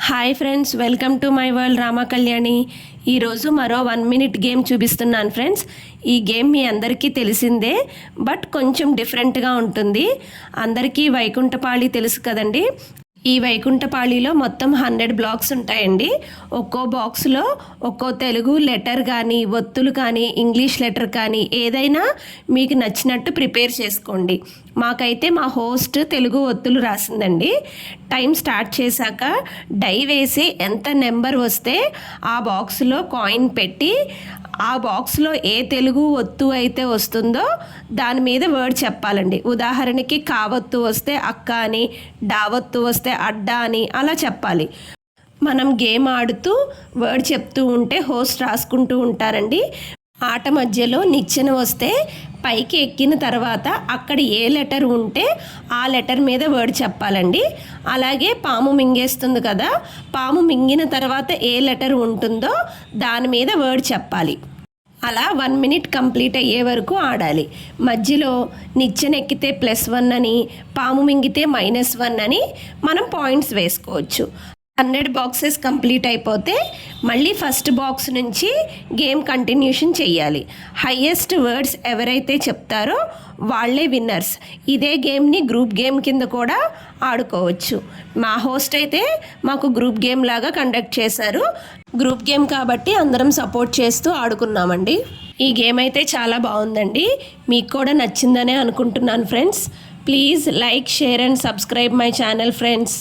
Hi friends, welcome to my world Rama Kalyani. ఈరోజు మరో 1 minute game చూపిస్తున్నాను ఫ్రెండ్స్. ఈ గేమ్ మీ అందరికీ తెలిసిందే, బట్ కొంచెం డిఫరెంట్గా ఉంటుంది. అందరికీ వైకుంఠపాళి తెలుసు కదండి. ఈ వైకుంఠపాళిలో మొత్తం 100 బ్లాక్స్ ఉంటాయండి. ఒక్కో బాక్స్లో ఒక్కో తెలుగు లెటర్ కానీ, ఒత్తులు కానీ, ఇంగ్లీష్ లెటర్ కానీ ఏదైనా మీకు నచ్చినట్టు ప్రిపేర్ చేసుకోండి. మాకైతే మా హోస్ట్ తెలుగు ఒత్తులు రాసిందండి. టైం స్టార్ట్ చేశాక డై వేసి ఎంత నెంబర్ వస్తే ఆ బాక్స్లో కాయిన్ పెట్టి ఆ బాక్స్లో ఏ తెలుగు ఒత్తు అయితే వస్తుందో దాని మీద వర్డ్ చెప్పాలండి. ఉదాహరణకి కావత్తు వస్తే అక్క అని, డావత్తు వస్తే అడ్డా అని అలా చెప్పాలి. మనం గేమ్ ఆడుతూ వర్డ్ చెప్తూ ఉంటే హోస్ట్ రాసుకుంటూ ఉంటారండి. ఆట మధ్యలో నిచ్చెన వస్తే పైకి ఎక్కిన తర్వాత అక్కడ ఏ లెటర్ ఉంటే ఆ లెటర్ మీద వర్డ్ చెప్పాలండి. అలాగే పాము మింగేస్తుంది కదా, పాము మింగిన తర్వాత ఏ లెటర్ ఉంటుందో దాని మీద వర్డ్ చెప్పాలి. అలా 1 మినిట్ కంప్లీట్ అయ్యే వరకు ఆడాలి. మధ్యలో నిచ్చెన ఎక్కితే +1 అని, పాము మింగితే -1 అని మనం పాయింట్స్ వేసుకోవచ్చు. 100 బాక్సెస్ కంప్లీట్ అయిపోతే మళ్ళీ ఫస్ట్ బాక్స్ నుంచి గేమ్ కంటిన్యూషన్ చెయ్యాలి. హైయెస్ట్ వర్డ్స్ ఎవరైతే చెప్తారో వాళ్ళే విన్నర్స్. ఇదే గేమ్ని గ్రూప్ గేమ్ కింద కూడా ఆడుకోవచ్చు. మా హోస్ట్ అయితే మాకు గ్రూప్ గేమ్ లాగా కండక్ట్ చేశారు. గ్రూప్ గేమ్ కాబట్టి అందరం సపోర్ట్ చేస్తూ ఆడుకున్నామండి. ఈ గేమ్ అయితే చాలా బాగుందండి. మీకు కూడా నచ్చిందనే అనుకుంటున్నాను friends. Please like, share and subscribe my channel friends.